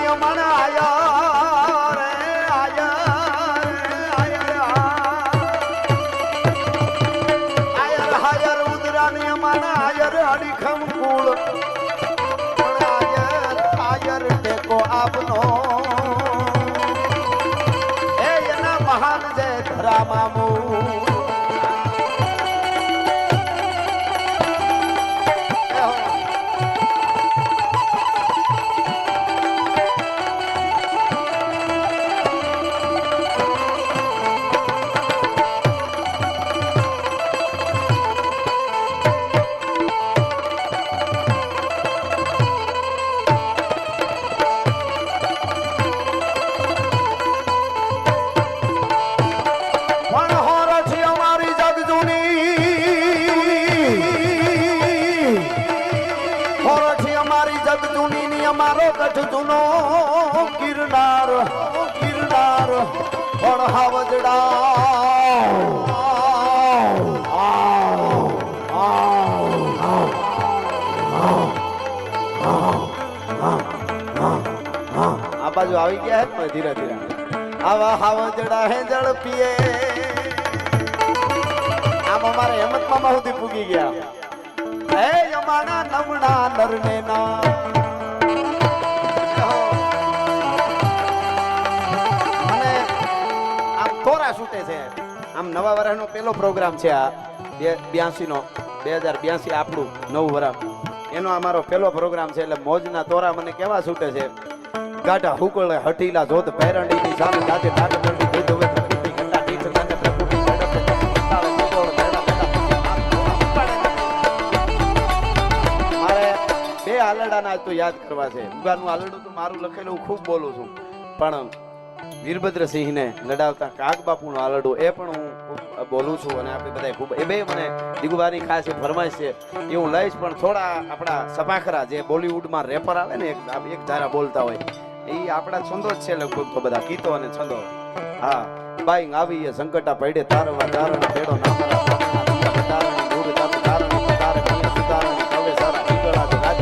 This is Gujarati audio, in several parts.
નિયમણ આયા રે આયર હાયર ઉદરા નિયમણ આયર અડીખમ કુળ આયર ટેકો આપનો એ એના મહાન જય ધરા મામુ અમારો ગઢ જૂનો ગિરનાર ગિરનાર હાવજડા આ બાજુ આવી ગયા હે ધીરે ધીરે આવા હાવજડા હે જળ પીએ આમ અમારે હેમંત મામા સુધી પૂગી ગયા હે અમારા નમણા નરને ના છૂટે છે આમ નવા વર્ષનો પહેલો પ્રોગ્રામ છે આ 82 નો 2082 આપણું નવું વર્ષ એનો અમારો પહેલો પ્રોગ્રામ છે એટલે મોજના તોરા મને કેવા છૂટે છે ગાઢા હુકળે હઠીલા જોત ભેરંડીની સામે ગાજે ડાટ કરડી દૂધ હવે પ્રકૃતિ ઘંટા ટીચ ગાને પ્રકૃતિ ઝડપે તાળે ગોળ ભેડા મારે બે આલડાના તો યાદ કરવા છે ઉગાનું આલડું તો મારું લખેલું ખૂબ બોલું છું પણ વીરભદ્રસિંહ ને લડાવતા કાગ બાપુ નો આલડો એ પણ હું બોલું છું અને આપણે બધા ખૂબ એ બે મને દિગુબાની ખાસ ફરમાઈશ છે એ હું લઈશ પણ થોડા આપણા સપાખરા જે બોલિવૂડમાં રેપર આવે ને એક ધારા બોલતા હોય એ આપણા છંદો જ છે લગભગ તો બધા ગીતો અને છંદો હા બાઈંગ આવી એ સંકટા પડે તારવા તારણ ભેડો નામરા તારણી દૂર જાત તારણી તારણી સુતારણી કવે સારા ઈગળા રાજ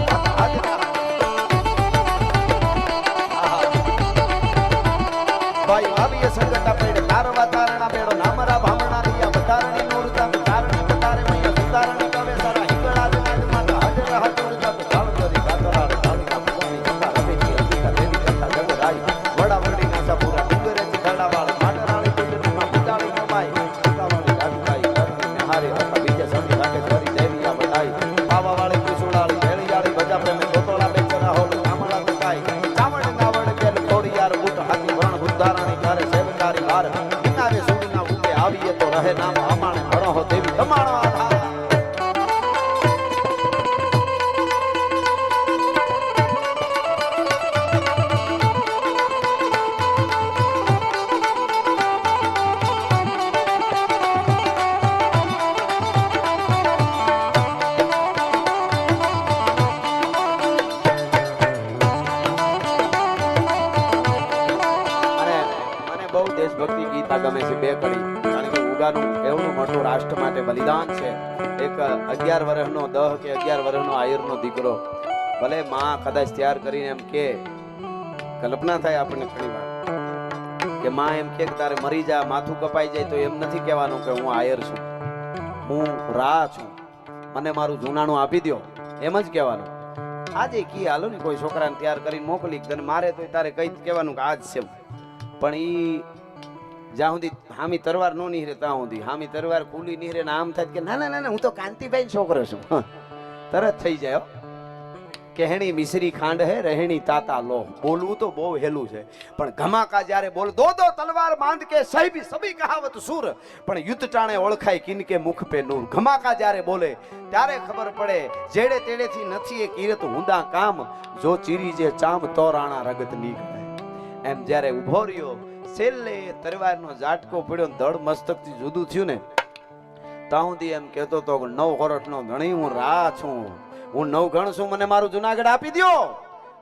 ભાઈ આવી સંગતા પડે તારવા તારણા બેડો નામરા ભામણા રિયા બતારણી નૂરતા તારણી બતારે મૈયા સુતારણી કવે સારા હિગળા રાજ માતા હાજર હાજર જાત ધાળ કરી ગાતરાડ ધાળીના ભગવાનની જતા રમેજી અંબિકા દેવી કરતા જગરાઈ વડા વડી નાસા પૂરા ડુંગરે ચિતાડા વાળ માટરાણી કુંડળીમાં બુટાળી નમાઈ બુટાવાળી રાજુભાઈ કરને હારે હતા બીજે સમી રાખે કરી દેવીયા બટાઈ બાવા વાળી કુસુડાળી ભેળિયાળી બજા પ્રેમે ગોતોળા બેચરા હોલ કામળા બટાઈ ચામડ નાવડ કેલ થોડી યાર બુટ હાથી વણ ઉદ્ધારણી કરે સેવકારી હાર કિનારે સુરના ઉકે આવીએ તો રહે નામ અમાણે ભણો હો દેવી તમાણો આધાર દેશભક્તિ ગીતા ગમે છે બે કડી કારણ કે ઉગાનું એવું મોટું રાષ્ટ્ર માટે બલિદાન છે એક 11 વર્ષનો 10 કે 11 વર્ષનો આયરનો દીકરો ભલે માં કદાચ તૈયાર કરીને એમ કે કલ્પના થાય આપણને ઘણી વાર કે માં એમ કે તારે મરી જા માથું કપાઈ જાય તો એમ નથી કહેવાનું કે હું આયર છું હું રા છું મને મારું જૂનાણું આપી દો એમ જ કહેવાનું આજે કી હાલો ને કોઈ છોકરાને તૈયાર કરીને મોકલી તને મારે તો તારે કઈ કહેવાનું કે આજ છે પણ ઈ જ્યાં સુધી હામી તરવાર નો નીહરે ત્યાં સુધી હામી તરવાર ખુલી નીહરે ને આમ થાય કે ના ના ના હું તો કાંતિભાઈ છોકરો છું તરત થઈ જાય કહેણી મિશ્રી ખાંડ હે રહેણી તાતા લો બોલવું તો બહુ હેલું છે પણ ઘમાકા જ્યારે બોલ દો દો તલવાર બાંધ કે સહી સભી કહાવત સુર પણ યુદ્ધ ટાણે ઓળખાય કિનકે મુખ પે નૂર ઘમાકા જ્યારે બોલે ત્યારે ખબર પડે જેડે તેડેથી નથી એ કીરત હુંદા કામ જો ચીરી જે ચામ તો રાણા રગત નીકળે એમ જ્યારે ઉભો રહ્યો છેલ્લે તરવારનો ઝાટકો પડ્યો દળ મસ્તકથી જુદું થયું ને તાઉંથી એમ કહેતો તો 9 ખોરઠનો ધણી હું રા છું હું 9 ગણ છું મને મારું જુનાગઢ આપી દો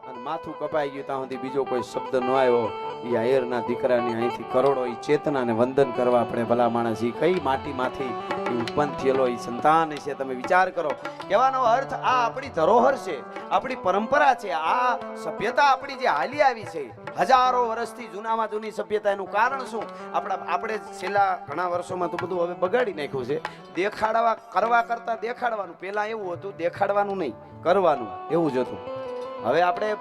અને માથું કપાઈ ગયું ત્યાં સુધી બીજો કોઈ શબ્દ ન આવ્યો. એ આયરના દીકરાની અહીંથી કરોડો એ ચેતનાને વંદન કરવા આપણે ભલા માણસ એ કઈ માટીમાંથી એ ઉત્પન્ન થયેલો એ સંતાન છે. તમે વિચાર કરો, કહેવાનો અર્થ આ આપણી ધરોહર છે, આપણી પરંપરા છે. આ સભ્યતા આપણી જે હાલી આવી છે હજારો વર્ષથી જૂનામાં જૂની સભ્યતા. એનું કારણ શું? આપણે છેલ્લા ઘણા વર્ષોમાં તો બધું હવે બગાડી નાખ્યું છે. દેખાડવા કરવા કરતા દેખાડવાનું. પહેલા એવું હતું દેખાડવાનું નહીં, કરવાનું, એવું જ હતું. હવે આપણે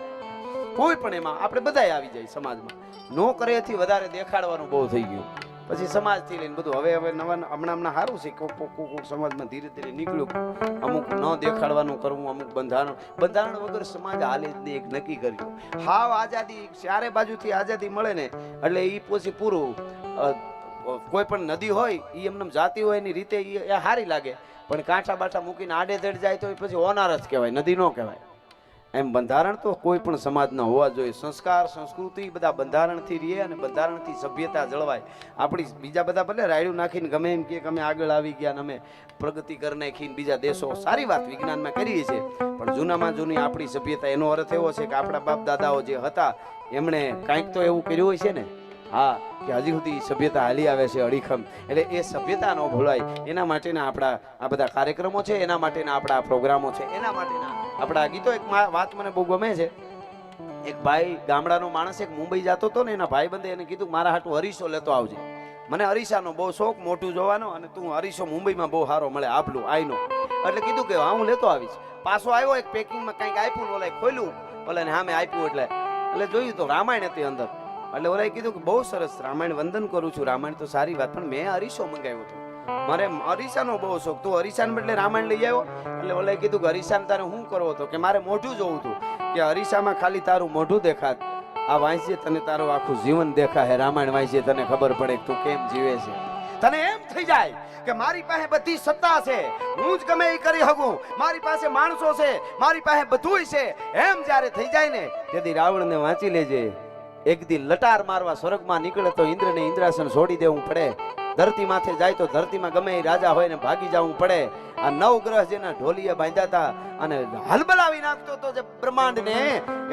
કોઈ પણ એમાં આપણે બધાય આવી જાય સમાજમાં. નો કરે એથી વધારે દેખાડવાનું બહુ થઈ ગયું. પછી સમાજથી લઈને બધું હવે નવા હમણાં સારું છે. કોક સમાજમાં ધીરે ધીરે નીકળ્યું. અમુક ન દેખાડવાનું કરવું, અમુક બંધારણ વગર સમાજ હાલે જ નહીં. એક નક્કી કર્યું હાવ આઝાદી, ચારે બાજુથી આઝાદી મળે ને એટલે એ પછી પૂરું. કોઈ પણ નદી હોય એ એમને જાતી હોય એની રીતે એ સારી લાગે, પણ કાંઠા બાઠા મૂકીને આડે ધડ જાય તો પછી ઓનાર જ કહેવાય, નદી ન કહેવાય. એમ બંધારણ તો કોઈ પણ સમાજના હોવા જોઈએ. સંસ્કાર સંસ્કૃતિ બધા બંધારણથી રહીએ અને બંધારણથી સભ્યતા જળવાય. આપણી બીજા બધા ભલે રાયડું નાખીને ગમે એમ કે અમે આગળ આવી ગયા અને અમે પ્રગતિ કરી નાખીને બીજા દેશો, સારી વાત વિજ્ઞાનમાં કરીએ છીએ, પણ જૂનામાં જૂની આપણી સભ્યતા. એનો અર્થ એવો છે કે આપણા બાપ દાદાઓ જે હતા એમણે કાંઈક તો એવું કર્યું હોય છે ને. હા, કે હજી સુધી સભ્યતા હાલી આવે છે અડીખમ. એટલે એ સભ્યતા ન ભૂલાય એના માટેના આપણા આ બધા કાર્યક્રમો છે, એના માટેના આપણા પ્રોગ્રામો છે, એના માટેના આપણા ગીતો. એક વાત મને બહુ ગમે છે. એક ભાઈ ગામડાનો માણસ એક મુંબઈ જતો હતો ને એના ભાઈબંધે એને કીધું મારા હાટું અરીસો લેતો આવજે. મને અરીસાનો બહુ શોખ, મોટું જોવાનો, અને તું અરીસો મુંબઈમાં બહુ સારો મળે, આપલું આઈનો. એટલે કીધું કે હા હું લેતો આવીશ. પાછો આવ્યો, એક પેકિંગમાં કંઈક આપ્યું, ઓલા ખોલ્યું, ઓલા ને સામે આપ્યું. એટલે જોયું તો રામાયણ હતી અંદર. એટલે ઓલાએ કીધું કે બહુ સરસ, રામાયણ વંદન કરું છું, રામાયણ તો સારી વાત, પણ મેં અરીસો મંગાવ્યો હતો, મારે અરીસાનો બહુ શોખ. તું અરીસાને બદલે રામાયણ લઈ આવ્યો. એટલે ઓલાએ કીધું કે અરીસાને તારે શું કરવો હતો? કે મારે મોઢું જોવું હતું. કે અરીસામાં ખાલી તારું મોઢું દેખાત, આ વાંચીએ તને તારું આખું જીવન દેખાય. રામાયણ વાંચીએ તને ખબર પડે કે તું કેમ જીવે છે. તને એમ થઈ જાય કે મારી પાસે બધી સત્તા છે, હું જ ગમે એ કરી શકું, મારી પાસે માણસો છે, મારી પાસે બધુંય છે. એમ જ્યારે થઈ જાય ને તેથી રાવણને વાંચી લેજે. એક દી લટાર મારવા સ્વર્ગમાં નીકળે તો ઇન્દ્રને ઇન્દ્રાસન છોડી દેવું પડે. ધરતી માથે જાય તો ધરતીમાં ગમે એ રાજા હોય ને ભાગી જવું પડે. આ 9 ગ્રહ જેના ઢોલીએ બાંધ્યા હતા અને હલબલાવી નાખતો તો જે બ્રહ્માંડને,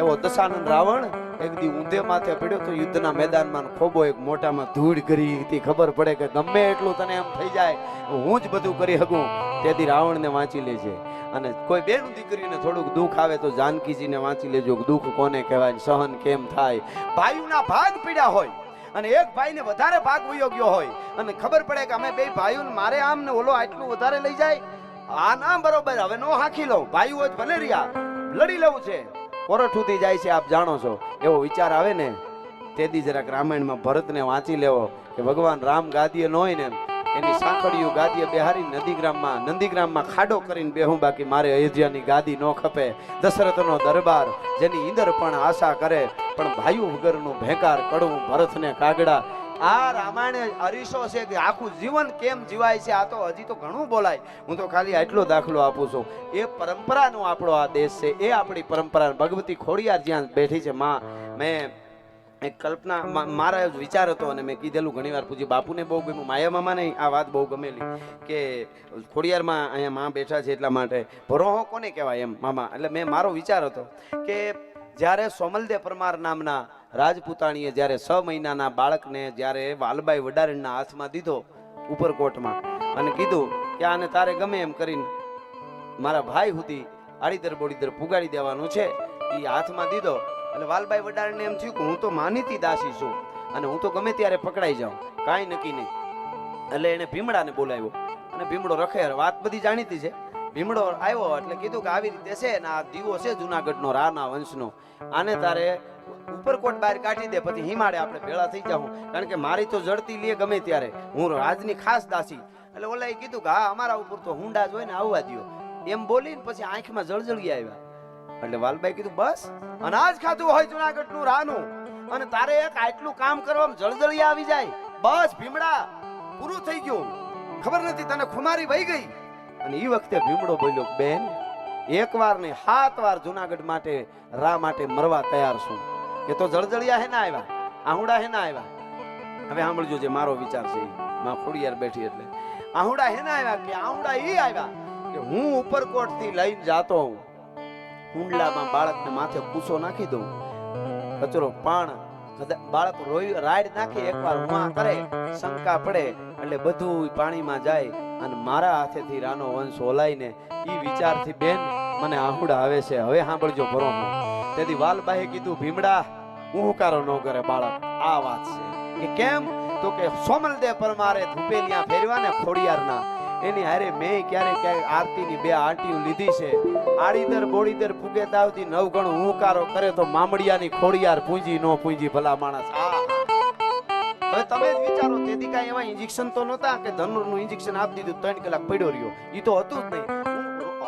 એવો દશાનંદ રાવણ એક દી ઊંધે માથે પડ્યો તો યુદ્ધના મેદાનમાં ખોબો એક મોટામાં ધૂળ કરી હતી. ખબર પડે કે ગમે એટલું તને એમ થઈ જાય હું જ બધું કરી શકું. તેથી રાવણને વાંચી લેજે. અને કોઈ બેન દીકરીને થોડુંક દુઃખ આવે તો જાનકીજીને વાંચી લેજો. દુઃખ કોને કહેવાય, સહન કેમ થાય. ભાઈઓના ભાગ પીડ્યા હોય અને એક ભાઈને વધારે ભાગ વયો ગયો હોય અને ખબર પડે કે અમે બે ભાઈઓને મારે આમ ને ઓલો આટલું વધારે લઈ જાય, આ ના બરોબર, હવે નો હાંકી લઉં, ભાઈઓ જ ભલે રહ્યા, લડી લેવું છે, કોરઠુથી જાય છે. આપ જાણો છો એવો વિચાર આવે ને તેથી જરાક રામાયણમાં ભરતને વાંચી લેવો કે ભગવાન રામ ગાદીએ ન હોય ને એની સાંકળિયું ગાદીએ બેહારી નંદીગ્રામમાં ખાડો કરીને બેહું, બાકી મારે અયોધ્યાની ગાદી ન ખપે. દશરથનો દરબાર જેની ઈંદર પણ આશા કરે, પણ ભાઈઓ વગરનું ભેકાર કડવું ભરતને કાગડા. આ રામાયણ અરીસો છે કે આખું જીવન કેમ જીવાય છે. આ તો હજી તો ઘણું બોલાય. હું તો ખાલી આટલો દાખલો આપું છું. એ પરંપરાનો આપણો આ દેશ છે, એ આપણી પરંપરા. ભગવતી ખોડિયાર જ્યાં બેઠી છે માં, મેં એક કલ્પના, મારા વિચાર હતો અને મેં કીધેલું ઘણી વાર, પૂજી બાપુને બહુ ગમ્યું, માયા મામાને આ વાત બહુ ગમેલી કે ખોડિયારમાં અહીંયા માં બેઠા છે એટલા માટે ભરોહો કોને કહેવાય એમ મામા. એટલે મેં મારો વિચાર હતો કે જ્યારે સોમલદે પરમાર નામના રાજપૂતાણીએ જ્યારે 6 મહિનાના બાળકને જ્યારે વાલબાઈ વડારણના હાથમાં દીધો ઉપરકોટમાં અને કીધું કે આને તારે ગમે એમ કરીને મારા ભાઈ સુધી આડીદર બોડીદર પુગાડી દેવાનું છે, એ હાથમાં દીધો. એટલે વાલબાઈ વડારણને એમ થયું કે હું તો માનીતી દાસી છું અને હું તો ગમે ત્યારે પકડાઈ જાઉં, કાંઈ નક્કી નહીં. એટલે એને ભીમડાને બોલાવ્યો અને ભીમડો રખે, વાત બધી જાણીતી છે. ભીમડો આવ્યો એટલે કીધું કે આવી રીતે છે ને આ દીવો છે જુનાગઢનો રાના વંશનો, આને તારે ઉપરકોટ બહાર કાઢી દે, પછી હિમાડે આપણે ભેળા થઈ જાઉં, કારણ કે મારી તો જડતી લે ગમે ત્યારે, હું રાજની ખાસ દાસી. એટલે ઓલાએ કીધું કે હા અમારા ઉપર તો હુંડા જ હોય ને આવવા દો, એમ બોલીને પછી આંખમાં જળજળી આવ્યા. એટલે વાલબાઈ કીધું બસ અનાજ ખાધું હોય જુનાગઢનું રાનું અને તારે એક આટલું કામ કરવામાં જળજળી આવી જાય, બસ ભીમડા પૂરું થઈ ગયું, ખબર નથી તને ખુમારી વહી ગઈ. અને એ વખતે ભીમડો બોલ્યો, બેન 1 વાર ને 7 વાર જુનાગઢ માટે રા માટે મરવા તૈયાર છું. કે તો જળજળિયા હે ના આવ્યા, આહુડા હે ના આવ્યા. હવે સાંભળજો જે મારો વિચાર છે, માં ખોડિયાર બેઠી એટલે આહુડા હે ના આવ્યા કે આહુડા એ આવ્યા કે હું ઉપરકોટ થી લઈને જાતો હું હુંડલામાં બાળકને માથે કૂસો નાખી દઉં, કચરો પાણ બાળક રાડ નાખી એકવાર હુઆ કરે, શંકા પડે એટલે બધું પાણીમાં જાય અને મારા હાથેથી રાનો વંશ ઓલાઈને ઈ વિચારથી બેન મને આહુડા આવે છે. હવે સાંભળજો ભરો. તેથી વાલબાઈએ કીધું ભીમડા ઉહકારો ન કરે બાળક. આ વાત છે કે કેમ તો કે સોમલદેવ પરમારે ધુપેલિયા ફેરવા ને ખોડિયારના એની હારે મેં ક્યારે આરતીની 2 આંટીઓ લીધી છે. આડીદર બોડીદર ફૂગે દાવતી 9 ગણો હુંકારો કરે તો મામડિયાની ખોડિયાર પૂંજી નો પૂંજી ભલા માણસ. હવે તમે જ વિચારો, તેથી કાંઈ એવા ઇન્જેક્શન તો નહોતા કે ધનુરનું ઇન્જેક્શન આપી દીધું 3 કલાક પડ્યો રહ્યો, ઈ તો હતું જ નહીં.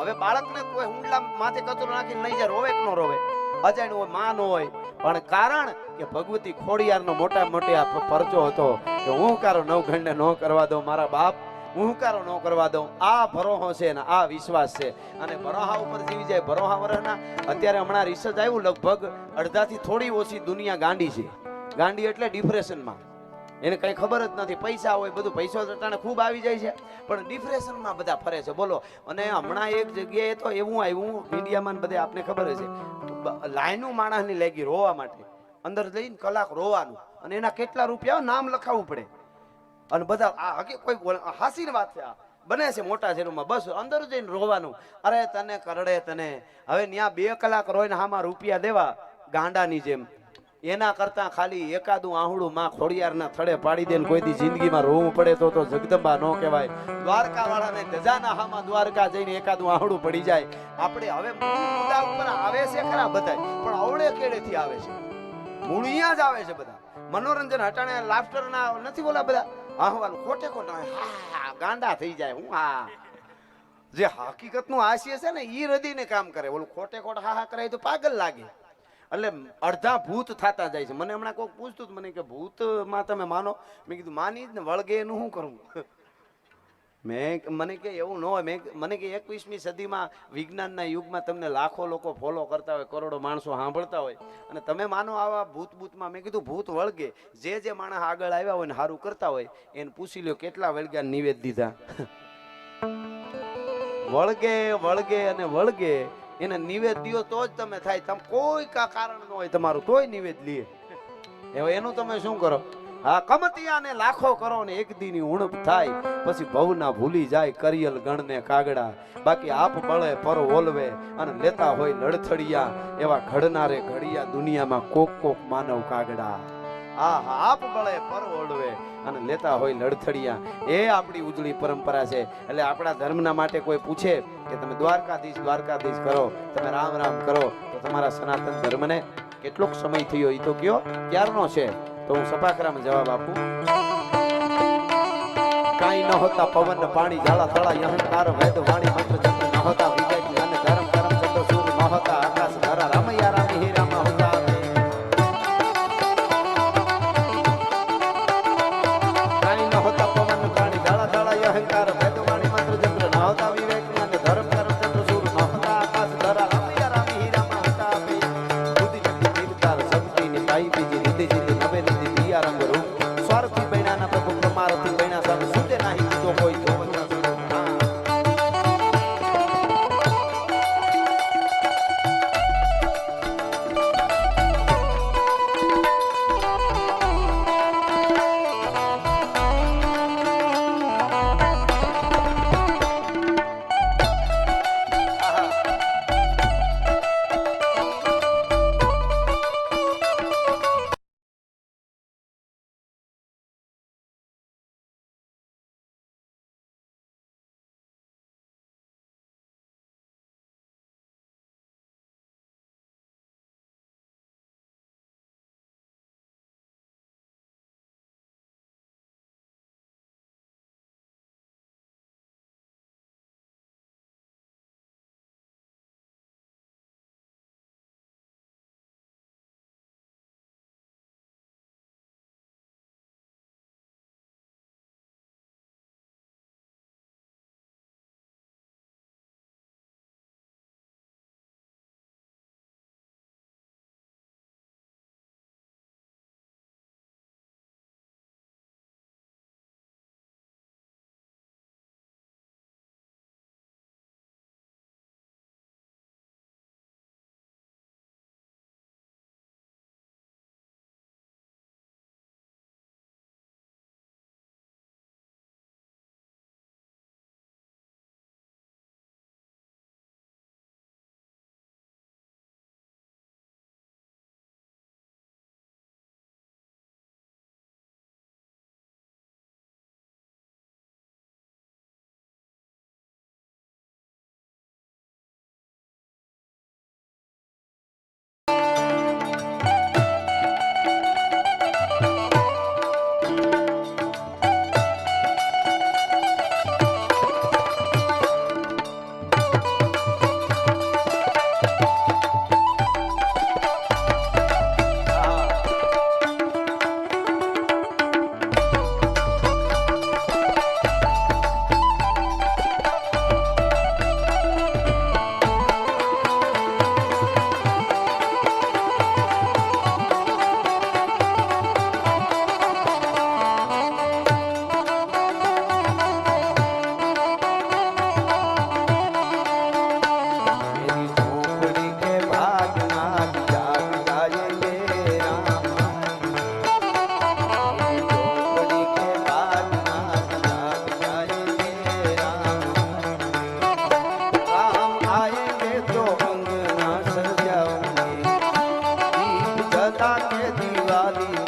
હવે બાળકને કોઈ હુંડલા માથે કચરો નાખીને લઈ જાય, રોવે કે ન રોવે? અજાણ હોય, માં ન હોય, પણ કારણ કે ભગવતી ખોડિયારનો મોટા મોટી આ પરચો હતો કે હુંકારો 9 ગણને ન કરવા દો મારા બાપ, હુંકારો ન કરવા દઉં. આ ભરોહો છે ને આ વિશ્વાસ છે. અને ભરોહા ઉપર જીવી જાય. ભરોહા વરના અત્યારે હમણાં રિસર્ચ આવ્યું, લગભગ અડધાથી થોડી ઓછી દુનિયા ગાંડી છે. ગાંડી એટલે ડિપ્રેશનમાં, એને કઈ ખબર જ નથી. પૈસા હોય બધું, પૈસો અટાણે ખૂબ આવી જાય છે, પણ ડિપ્રેશનમાં બધા ફરે છે. બોલો. અને હમણાં એક જગ્યાએ તો એવું આવ્યું મીડિયામાં બધે આપને ખબર છે, લાઈનું માણસની લાગી રોવા માટે, અંદર જઈને કલાક રોવાનું, અને એના કેટલા રૂપિયા નામ લખાવવું પડે. અને બધા આ કોઈ હાસીની વાત છે, બને છે મોટા શહેરોમાં, બસ અંદર જઈને રોવાનું. અરે તને કરડે તને. હવે ત્યાં 2 કલાક રોઈને હામાં રૂપિયા દેવા ગાંડાની જેમ, એના કરતા ખાલી એકાદું આહુડું માં ખોડિયારના થડે પાડી દે ને કોઈ દી જિંદગીમાં રોવું પડે તો જગદંબા ન કહેવાય. દ્વારકા વાળાને ગજાના હામાં દ્વારકા જઈને એકાદું આહુડું પડી જાય. આપણે હવે મુદ્દા ઉપર આવે છે ખરા બધા, પણ અવળે કેડેથી આવે છે, મૂળ અહીંયા જ આવે છે બધા. મનોરંજન હટાણે લાફ્ટર ના નથી બોલા બધા આહવાનું ખોટે ખોટા ગાંડા થઈ જાય. હું હા જે હકીકત નું હાસ્ય છે ને ઈ હૃદયને કામ કરે, ઓલું ખોટે ખોટ હા કરાય તો પાગલ લાગે. એટલે અડધા ભૂત થતા જાય છે. મને હમણાં કોઈક પૂછતું મને કે ભૂતમાં તમે માનો? મેં કીધું માની જ ને, વળગે એનું શું કરવું? મને કે એવું ન હોય. મને કે 21મી સદીમાં વિજ્ઞાનના યુગમાં તમને લાખો લોકો ફોલો કરતા હોય, કરોડો માણસો સાંભળતા હોય, અને તમે માનો આવા ભૂતમાં? મેં કીધું ભૂત વળગે. જે માણસ આગળ આવ્યા હોય ને સારું કરતા હોય એને પૂછી લ્યો કેટલા વળગ્યા નિવેદ દીધા. વળગે અને વળગે એને નિવેદ દિયો તો જ તમે થાય. તમે કોઈ કારણ ન હોય તમારું તોય નિવેદ લે. હવે એનું તમે શું કરો? હા, કમતિયાને લાખો કરો ને એક દીની ઉણપ થાય, પછી ભવના ભૂલી જાય કરિયલ ગણને કાગડા. બાકી આપ બળે પર ઓલવે અને લેતા હોય લડથડિયા, એવા ઘડનારે ઘડિયા દુનિયામાં કોક માનવ કાગડા. આપ બળે પર ઓલવે અને લેતા હોય લડથડિયા. એ આપણી ઉજળી પરંપરા છે. એટલે આપણા ધર્મના માટે કોઈ પૂછે કે તમે દ્વારકાધીશ કરો, તમે રામ રામ કરો, તો તમારા સનાતન ધર્મને કેટલોક સમય થયો એ તો કયો, ક્યારનો છે? તો હું સપાકરામાં જવાબ આપું. કાઈ ન હોતા પવન પાણી ઝાલા થળા અહંકાર વેદ વાણી મંત્ર ચંદ્ર ન હોતા વિજય અને ધર્મ કરમ ચંદ્ર સૂર ન હોતા આકાશ ધરા રામૈયા રામી હે રામા હોતા. કાઈ ન હોતા પવન પાણી ઝાલા થળા અહંકાર વેદ વાણી મંત્ર ચંદ્ર ન હોતા વિવેક અને ધર્મ કરમ ચંદ્ર સૂર ન હોતા આકાશ ધરા રામૈયા રામી હે રામા હોતા. બુદ્ધિ શક્તિ નિર્ધાર શક્તિ ની કાઈ બીજી રીતિ જીતી નવે રીતિ દિયા રંગ રૂપ સ્વાર્થી બૈનાના પ્રભુ પ્રમારથી બૈના સામે સુતે નહીં તો કોઈ જો ફટાકે દિવાળી